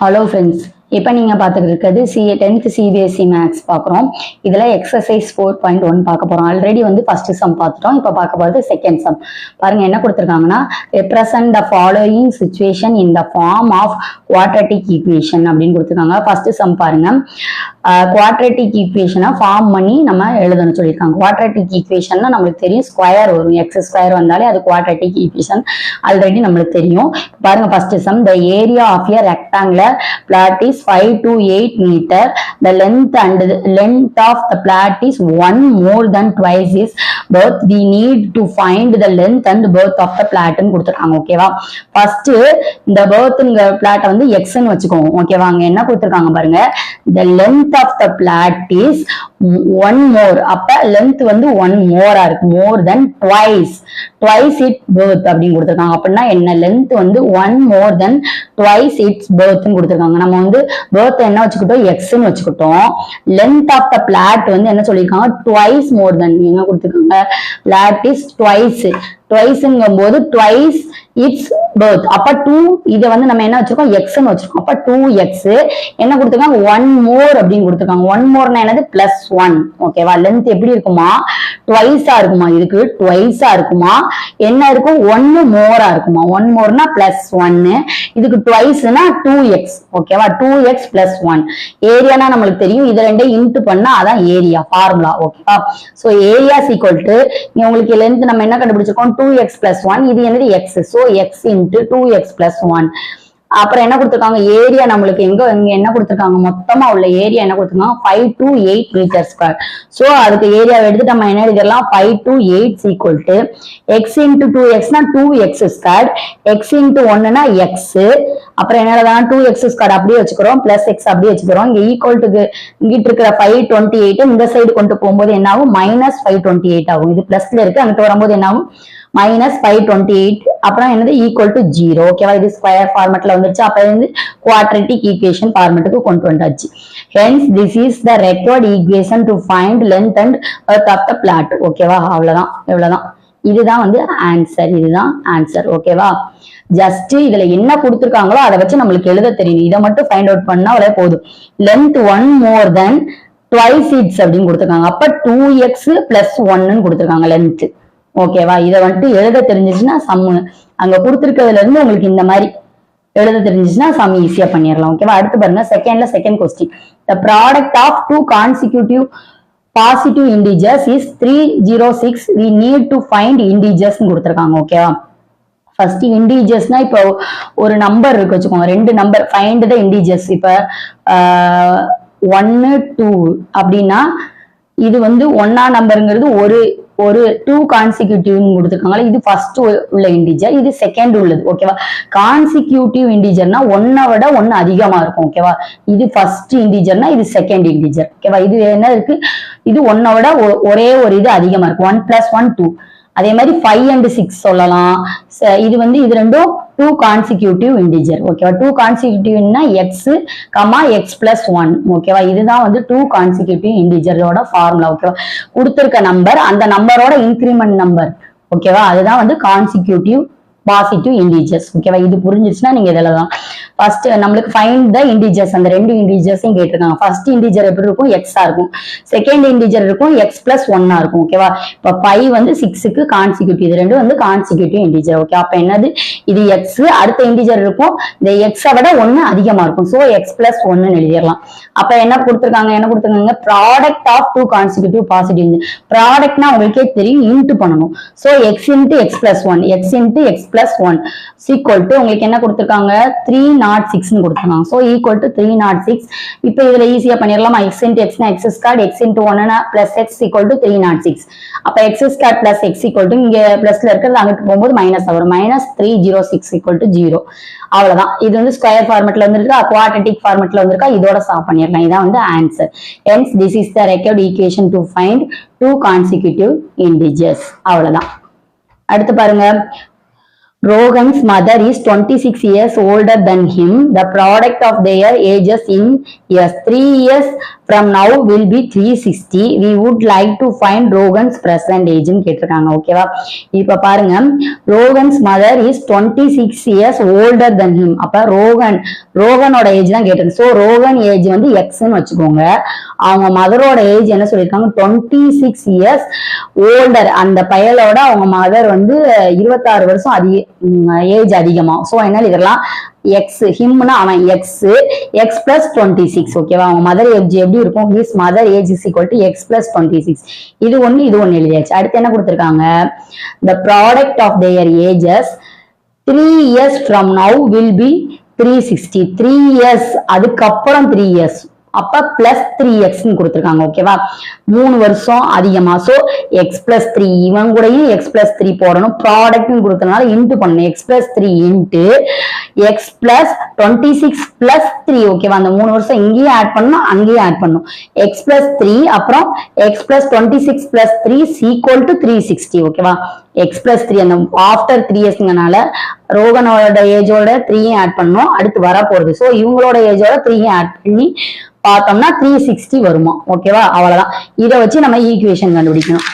Hello friends. இப்போ நீங்க பார்த்துக்கிட்டு இருக்கிறது 10th CBSE மேத்ஸ் பார்க்குறோம். இதுல எக்ஸசைஸ் 4.1 பார்க்க போறோம். ஆல்ரெடி வந்து ஃபர்ஸ்ட் சம் பார்த்துட்டோம். இப்போ பார்க்க போறது செகண்ட் சம். பாருங்க என்ன கொடுத்திருக்காங்கன்னா represent the following situation in the form of quadratic equation அப்படின்னு கொடுத்திருக்காங்க. ஃபர்ஸ்ட் சம் பாருங்க. quadratic equation ஃபார்ம் பண்ணி நம்ம எழுதணும் சொல்லியிருக்காங்க. quadratic equation நமக்கு தெரியும் ஸ்கொயர் வரும். x ஸ்கொயர் வந்தாலே அது quadratic equation ஆல்ரெடி நமக்கு தெரியும். பாருங்க first sum the area of a rectangular plot is 5 to 8 meter. The length of the plot is 1 more than twice is both. We need to find the length and birth of the plot ன்னு கொடுத்திருக்காங்க. ஓகேவா? First இந்த birthங்க plot வந்து x ன்னு வச்சுக்கோங்க. ஓகேவா? அங்க என்ன கொடுத்திருக்காங்க பாருங்க. The length of the plot is 1 more. அப்ப length வந்து 1 more இருக்கு. More than twice its birth அப்படின்னு கொடுத்திருக்காங்க. அப்படின்னா என்ன? length வந்து 1 more than twice its birth ன்னு கொடுத்திருக்காங்க. நம்ம வந்து birth என்ன வச்சுக்கிட்டோம்? x ன்னு வச்சுக்கிட்டோம். length of the plot வந்து என்ன சொல்லிருக்காங்க? twice more than என்ன கொடுத்திருக்காங்க? plot is twiceங்கும் போது twice its birth. அப்ப 2 இத வந்து நம்ம என்ன வச்சிருக்கோம்? x ன்னு வச்சிருக்கோம். அப்ப 2x என்ன கொடுத்திருக்காங்க? 1 more அப்படின்னு கொடுத்திருக்காங்க. 1 moreனா என்னது? +1. ஓகேவா? length எப்படி இருக்குமா? twice-ஆ இருக்குமா? இதுக்கு twice-ஆ இருக்குமா? என்ன இருக்கும்? 1 more-ஆ இருக்குமா? 1 more-னா +1. இதுக்கு twice-னா 2x. ஓகேவா? 2x + 1. ஏரியானா நம்மளுக்கு தெரியும். இது ரெண்டையும் இன்டு பண்ணா அதான் ஏரியா ஃபார்முலா. ஓகேவா? சோ ஏரியா = இங்க உங்களுக்கு length நம்ம என்ன கண்டுபிடிச்சிருக்கோம்? 2x + 1. இது என்னது? x. so x into 2x + 1. அப்புறம் என்ன கொடுத்திருக்காங்க? ஏரியா நம்மளுக்கு இங்க என்ன கொடுத்திருக்காங்க? மொத்தமா உள்ள ஏரியா என்ன கொடுத்திருக்காங்க? 5 to 8 meter square. சோ அதுக்கு ஏரியா எடுத்து நம்ம என்ன எழுதிடலாம்? 5 to 8 x into 2x னா 2x squared, x into 1 னா x. அப்புறம் என்ன எழுதலாம்? 2x squared அப்படியே வச்சுக்கிறோம், plus x அப்படியே வச்சுக்கிறோம். இங்க ஈக்குவல் டு இங்கிட்டு இருக்கிற 528 இந்த சைடு கொண்டு போகும்போது என்ன ஆகும்? -528 ஆகும். இது பிளஸ்ல இருக்கு, அங்கிட்டு வரும்போது என்ன ஆகும்? -528. அப்புறம் என்னது? Equal to 0. ஓகேவா? இது ஸ்கொயர் ஃபார்மேட்ல வந்துருச்சு. அப்ப வந்து குவாட்ரேட்டிக் ஈக்குவேஷன் ஃபார்மேட்டுக்கு கொண்டு வந்தாச்சு. Hence this is the required equation to find length and birth of the plot. ஓகேவா? அவ்வளவுதான். இவ்வளவுதான். இதுதான் வந்து ஆன்சர். இதுதான் ஆன்சர். ஓகேவா? ஜஸ்ட் இதுல என்ன கொடுத்திருக்காங்களோ அதை வச்சு நம்மளுக்கு எழுத தெரியும். இதை மட்டும் ஃபைண்ட் அவுட் பண்ணா அவ்வளவு போதும். length 1 more than twice its அப்படின்னு கொடுத்திருக்காங்க. அப்ப 2x + 1 கொடுத்திருக்காங்க length. ஓகேவா? இதை வந்துட்டு எழுத தெரிஞ்சிச்சுன்னா சம் அங்க கொடுத்திருக்கிறதுல இருந்து உங்களுக்கு இந்த மாதிரி எழுத தெரிஞ்சிச்சுன்னா சம் ஈஸியா பண்ணிடலாம். ஓகேவா? அடுத்து பாருங்க second question. The product of two consecutive positive integers is 306. We need to find integers கொடுத்திருக்காங்க. ஓகேவா? ஃபர்ஸ்ட் இன்டிஜர்ஸ்னா இப்போ ஒரு நம்பர் இருக்கு வச்சுக்கோங்க, ரெண்டு நம்பர், ஃபைண்ட் த இன்டிஜர்ஸ். இப்ப 1 2 அப்படின்னா இது வந்து 1ஆ நம்பருங்கிறது ஒரு 2 கான்சிக்யூட்டிவ் கொடுத்துருக்காங்க. இது ஃபர்ஸ்ட் உள்ள இன்டிஜர், இது செகண்ட் உள்ளது. ஓகேவா? கான்சிக்யூட்டிவ் இன்டிஜர்னா 1 விட 1 அதிகமா இருக்கும். ஓகேவா? இது ஃபர்ஸ்ட் இன்டிஜர்னா இது செகண்ட் இன்டிஜர். ஓகேவா? இது என்ன இருக்கு? இது 1 விட ஒரே ஒரு இது அதிகமா இருக்கு. 1 + 1 2. அதே மாதிரி 5 and 6 சொல்லலாம். இது வந்து இது ரெண்டும் 2 கான்சிக்யூட்டிவ் இன்டிஜர். ஓகேவா? 2 கான்சிக்யூட்டிவ்னா x, x + 1. ஓகேவா? இதுதான் வந்து 2 கான்சிக்யூட்டிவ் இன்டிஜரோட ஃபார்முலா. ஓகேவா? கொடுத்திருக்க நம்பர் அந்த நம்பரோட இன்கிரிமெண்ட் நம்பர். ஓகேவா? அதுதான் வந்து கான்சிக்யூட்டிவ் பாசிட்டிவ் இன்டிஜர்ஸ். ஓகேவா? இது புரிஞ்சிச்சுன்னா நீங்க இதெல்லாம் தான் ஃபர்ஸ்ட் நம்மளுக்கு ஃபைண்ட் த இன்டிஜர்ஸ். அந்த ரெண்டு இன்டிஜர்ஸையும் கேட்டிருக்காங்க. ஃபர்ஸ்ட் இன்டிஜர் எப்படி இருக்கும்? x-ஆ இருக்கும். செகண்ட் இன்டிஜர் இருக்கும் x + 1-ஆ இருக்கும். ஓகேவா? இப்ப 5 வந்து 6க்கு கான்சிக்யூட்டிவ். இது ரெண்டும் வந்து கான்சிக்யூட்டிவ் இன்டிஜர். ஓகே, அப்ப என்னது? இது x. அடுத்த இன்டிஜர் இருக்கும், இந்த x-ஐ விட 1 அதிகமா இருக்கும். சோ x + 1 எழுதிடலாம். அப்ப என்ன கொடுத்திருக்காங்க? Product of 2 consecutive positive integer. ப்ராடக்ட்னா உங்களுக்கே தெரியும், இன்டு பண்ணணும். So x into x + 1, x into x + 1 equal to உங்களுக்கு என்ன கொடுத்திருக்காங்க? 306 ன்னு கொடுத்திருக்காங்க. So equal to 306. இப்போ இதுல ஈஸியா பண்ணிரலாமா? x into x னா x squared, x into 1 னா + x equal to 306. அப்ப x squared + x equal to இங்க பிளஸ்ல இருக்கிறது அங்கிட்டு போகும்போது மைனஸ் வரும். -306 equal to 0. அவ்வளவுதான். இது வந்து ஸ்கொயர் ஃபார்மேட்ல வந்திருக்கா, குவாட்ரேட்டிக் ஃபார்மேட்ல வந்திருக்கா. இதோட சால்வ் பண்ணிரலாம். இதான் வந்து answer. Hence this is the required equation to find 2 consecutive integers. அவ்வளவுதான். அடுத்து பாருங்க, Rogan's mother is 26 years older than him. The product of their ages in years 3 years from now will be 360. We would like to find Rogan's present age ன்னு கேட்டிருக்காங்க. ஓகேவா? இப்ப பாருங்க, Rogan's mother is 26 years older than him. அப்ப ரோகனோட age தான் கேட்டிருக்கு. So Rohan age வந்து எக்ஸ்ன்னு வச்சுக்கோங்க. அவங்க மதரோட ஏஜ் என்ன சொல்லியிருக்காங்க? 26 years older. அந்த பயலோட அவங்க மதர் வந்து 26 வருஷம் ஏஜ் அதிகமா. சோ என்ன இதெல்லாம் எக்ஸ், ஹிம்னா அவன் எக்ஸ் பிளஸ் 26. ஓகேவா? அவங்க மதர் ஏஜ் எப்படி இருக்கும்? His mother age is equal to X plus 26. இது ஒண்ணு எழுதியாச்சு. அடுத்து என்ன கொடுத்திருக்காங்க? the product of their ages 3 years from now will be 360. 3 years அதுக்கப்புறம் 3 years அப்ப பிளஸ் 3x கொடுத்திருக்காங்க. ஓகேவா? 3 வருஷம் அதிகமா. சோ எக்ஸ் பிளஸ் 3 இவன் கூடயும் எக்ஸ் பிளஸ் 3 போடணும். ப்ராடக்ட் கொடுத்தனால இன்ட்டு பண்ணணும். X plus 3 into X plus 26 plus 3. ஓகேவா? அந்த 3 வருஷம் இங்கேயும் ஆட் பண்ணணும், அங்கேயும் ஆட் பண்ணணும். எக்ஸ் பிளஸ் 3 அப்புறம் X plus 26 plus 3 equal to 360. ஓகேவா? எக்ஸ் பிளஸ் 3 அந்த ஆஃப்டர் 3 இயர்ஸ்ங்கனால ரோகனோட ஏஜோட 3 ஆட் பண்ணணும். அடுத்து வர போறது. சோ இவங்களோட ஏஜோட 3 ஆட் பண்ணி பார்த்தோம்னா 360 வருமா? ஓகேவா? அவ்வளவுதான். இதை வச்சு நம்ம ஈக்குவேஷன் கண்டுபிடிக்கணும்.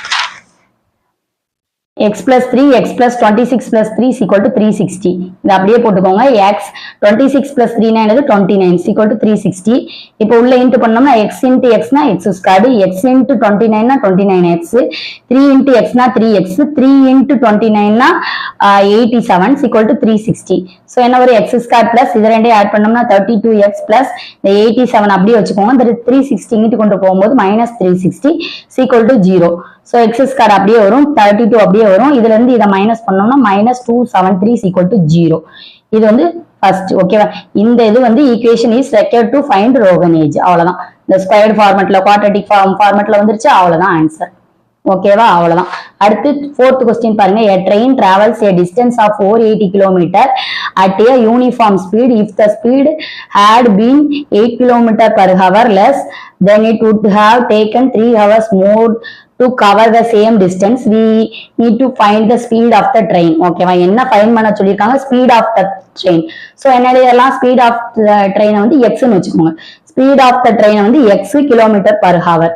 x plus 3 x plus 26 plus 3 is equal to 360. இத அப்படியே போட்டுக்கோங்க. x 26 plus 3 என்னது 29 is equal to 360. இப்போ உள்ள இன்டு பண்ணோம்னா x into x னா x ஸ்கொயர்டு, x into 29 னா 29x, 3 into x னா 3x, 3 into 29 னா 87 is equal to 360. சோ என்ன ஒரு x ஸ்கொயர் பிளஸ் இது ரெண்டையும் ஆட் பண்ணோம்னா 32x பிளஸ் இந்த 87 அப்படியே வச்சுக்கோங்க. இந்த 360 இங்கிட்டு கொண்டு போகும்போது -360 is equal to 0. So x square அப்படியே வரும், 32 அப்படியே வரும். இதுல இருந்து இதை மைனஸ் பண்ணோம்னா -273 is equal to 0. இது வந்து ஃபர்ஸ்ட். ஓகேவா? இந்த இது வந்து equation is required to find Rohan age. அவ்வளவுதான். இந்த ஸ்கொயர்ட் ஃபார்மட்ல குவாட்ரட்டிக் ஃபார்மட்ல வந்துருச்சு. அவ்வளவுதான் ஆன்சர். ஓகேவா? அவ்வளவுதான். அடுத்து 4th கொஸ்டின் பாருங்க. a train travels a distance of 480 km at a uniform speed. If the speed had been 8 km per hour less, then it would have taken 3 hours more to cover the same distance. We need to find the speed of the train. ஓகேவா? என்ன find பண்ண சொல்லிருக்காங்க? speed of the train. So என்னது எல்லாம் speed of the train வந்து x ன்னு வெச்சுக்கோங்க. speed of the train வந்து x km per hour.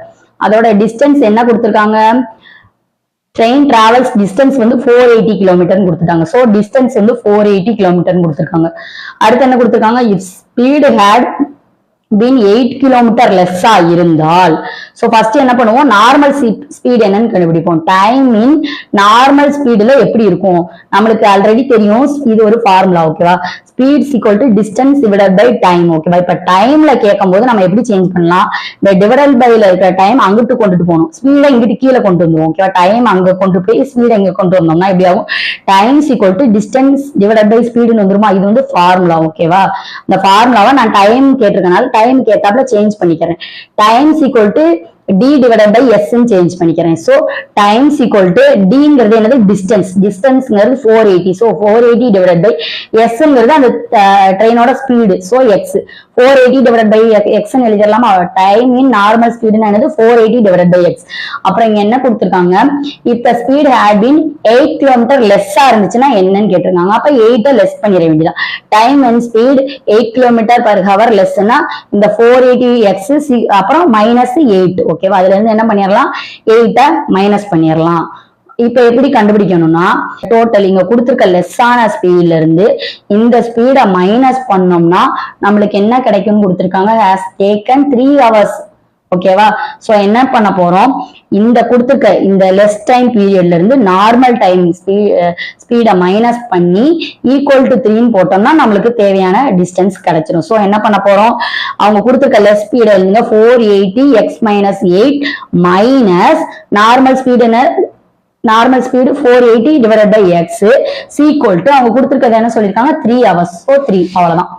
அதோட டிஸ்டன்ஸ் என்ன கொடுத்திருக்காங்க? ட்ரெயின் டிராவல்ஸ் டிஸ்டன்ஸ் வந்து 480 கிலோமீட்டர் கொடுத்துட்டாங்க. சோ டிஸ்டன்ஸ் வந்து 480 கிலோமீட்டர் கொடுத்திருக்காங்க. அடுத்து என்ன கொடுத்திருக்காங்க? if speed had been 8 kilometre லெஸ்ஸா இருந்தால், சோ ஃபர்ஸ்ட் என்ன பண்ணுவோம்? நார்மல் ஸ்பீட் என்னன்னு கண்டுபிடிப்போம். டைம் இன் நார்மல் ஸ்பீடுல எப்படி இருக்கும் நம்மளுக்கு ஆல்ரெடி தெரியும். இது ஒரு ஃபார்முலா. ஓகேவா? Speed equal to distance divided by time. ஓகேவா? இப்ப டைம்ல கேட்கும் போது நம்ம எப்படி சேஞ்ச் பண்ணலாம்? இந்த டிவைடட் பைல இருக்கிற டைம் அங்கிட்டு கொண்டுட்டு போகணும், ஸ்பீட இங்கிட்டு கீழே கொண்டு வந்துடும். ஓகேவா? டைம் அங்க கொண்டு போய் ஸ்பீட இங்க கொண்டு வந்தோம்னா எப்படி ஆகும்? Time equal to distance divided by ஸ்பீடுன்னு வந்துருமா? இது வந்து ஃபார்முலா. ஓகேவா? இந்த ஃபார்முலாவை நான் டைம் கேட்டிருக்கனால டைம் கேட்டாப்ல சேஞ்ச் பண்ணிக்கிறேன். Time equal to d divided by s ன்னு சேஞ்ச் பண்ணிக்கிறேன். சோ டைம்ஸ் ஈக்குவல் டு dங்கிறது என்னது? டிஸ்டன்ஸ். டிஸ்டன்ஸ்ங்கிறது 480. சோ 480 டிவைடட் பை s ங்கிறது அந்த ட்ரெயினோட speed. So x 480 divided by x ன்னு எழுதிரலாமா? டைம் இன் நார்மல் ஸ்பீடுனா என்னது? 480 டிவைடட் பை x. அப்புறம் இங்க என்ன கொடுத்திருக்காங்க? if the speed had been 8 km லெஸ்ஸா இருந்துச்சுன்னா என்னன்னு கேட்டிருக்காங்க. அப்ப 8 லெஸ் பண்ணிர வேண்டியதா. Time and speed 8 km per hour லெஸ்னா இந்த 480x அப்புறம் -8. ஓகேவா? அதுல இருந்து என்ன பண்ணிரலாம்? 8 மைனஸ் பண்ணிரலாம். இப்ப எப்படி கண்டுபிடிக்கணும்னா டோட்டல் இங்க கொடுத்திருக்க லெஸ்ஸான ஸ்பீட்ல இருந்து இந்த ஸ்பீட மைனஸ் பண்ணோம்னா நம்மளுக்கு என்ன கிடைக்கும்னு கொடுத்திருக்காங்க? has taken 3 hours. ஓகேவா? சோ என்ன பண்ண போறோம்? இந்த கொடுத்திருக்க இந்த லெஸ் டைம் பீரியட்ல இருந்து நார்மல் டைம் ஸ்பீட மைனஸ் பண்ணி ஈக்குவல் டு 3 போட்டோம்னா நம்மளுக்கு தேவையான டிஸ்டன்ஸ் கிடைச்சிடும். சோ என்ன பண்ண போறோம்? அவங்க கொடுத்திருக்க லெஸ் ஸ்பீட எழுதுங்க. 480 x - 8 மைனஸ் நார்மல் ஸ்பீடு என்ன? Normal speed 480 divided by x equal to அவங்க கொடுத்திருக்கிறது என்ன சொல்லிருக்காங்க? 3 hours. சோ 3 அவ்வளவுதான்.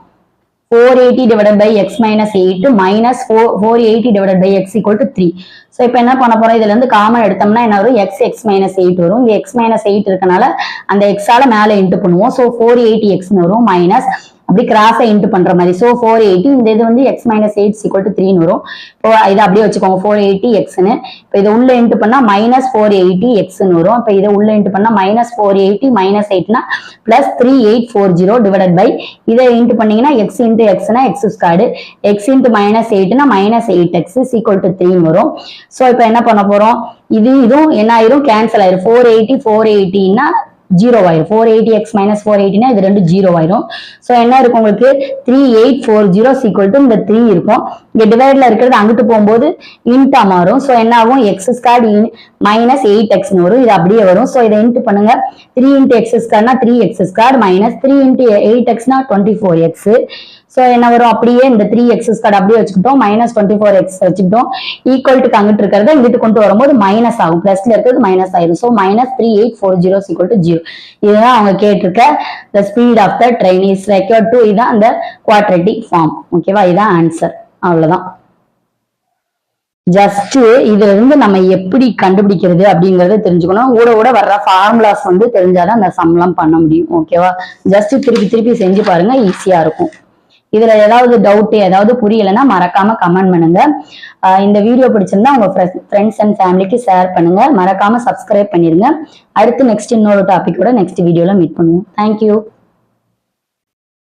480 divided by x minus 8 minus 480 divided by x equal to 3. So இப்போ என்ன பண்ண போறோம்? இதுல இருந்து காமன் எடுத்தோம்னா என்ன வரும்? x minus 8 வரும். இங்க x minus 8 இருக்கனால அந்த x ஆல மேல இன்டு பண்ணுவோம். So 480x வரும் minus அப்படி கிராஸை இன்ட்டு பண்ற மாதிரி. ஸோ 480 இந்த இது வந்து x மைனஸ் 8 ஈக்குவல் டு 3 வரும். இப்போ இதை அப்படியே வச்சுக்கோங்க 480 எக்ஸ்னு. இப்போ இதை உள்ள இன்ட்டு பண்ணா மைனஸ் 480 எக்ஸ்ன்னு வரும். இப்போ இதை உள்ள இன்ட்டு பண்ணா மைனஸ் 480 மைனஸ் 8னா பிளஸ் 3840 டிவைடட் பை இதை இன்ட்டு பண்ணீங்கன்னா எக்ஸ் இன்ட்டு எக்ஸ்னா x squared, x into minus 8னா மைனஸ் 8x ஈக்குவல் டு 3 வரும். ஸோ இப்போ என்ன பண்ண போறோம், இதுவும் என்ன ஆயிரும், கேன்சல் ஆயிரும். 480னா 0 ஆயிரும். 480x மைனஸ் 480னா இது ரெண்டு 0 ஆயிரும். ஸோ என்ன இருக்கும் உங்களுக்கு 3840 ஈக்குவல் டு இந்த 3 இருக்கும். இங்க டிவைட்ல இருக்கிறது அங்கிட்டு போகும்போது இன்டா மாறும். ஸோ என்ன ஆகும், எக்ஸ் ஸ்கொயர்டு மைனஸ் 8xன்னு வரும். இது அப்படியே வரும். ஸோ இதை இன்ட்டு பண்ணுங்க. 3 இன்ட்டு எக்ஸ் ஸ்கொயர்னா 3x ஸ்கொயர் மைனஸ் 3 இன்ட்டு 8xனா 24x. ஸோ என்ன வரும், அப்படியே இந்த 3x ஸ்கொயர் அப்படியே வச்சுக்கிட்டோம், மைனஸ் 24x வச்சுக்கிட்டோம். ஈக்குவல்ட்டுக்கு அங்கிட்டு இருக்கிறத இங்கிட்டு கொண்டு வரும்போது மைனஸ் ஆகும், பிளஸ்ல இருக்கிறது மைனஸ் ஆயிரும். So minus 3840 equal to 0. இதுதான் அவங்க கேட்டிருக்க the speed of the train is required to, இதான் அந்த quadratic form. ஓகேவா, இதான் ஆன்சர். அவ்வளவுதான். ஜஸ்ட் இதுல இருந்து நம்ம எப்படி கண்டுபிடிக்கிறது அப்படிங்கறத தெரிஞ்சுக்கணும். கூட வர்ற ஃபார்முலாஸ் வந்து தெரிஞ்சாதான் அந்த சம்லாம் பண்ண முடியும். ஓகேவா, ஜஸ்ட் திருப்பி செஞ்சு பாருங்க, ஈஸியா இருக்கும். இதுல ஏதாவது டவுட் ஏதாவது புரியலைன்னா மறக்காம கமெண்ட் பண்ணுங்க. இந்த வீடியோ பிடிச்சிருந்தா உங்க ஃப்ரெண்ட்ஸ் அண்ட் ஃபேமிலிக்கு ஷேர் பண்ணுங்க. மறக்காம சப்ஸ்கிரைப் பண்ணிருங்க. அடுத்து நெக்ஸ்ட் இன்னொரு டாபிக் கூட நெக்ஸ்ட் வீடியோல மீட் பண்ணுவோம். தேங்க்யூ.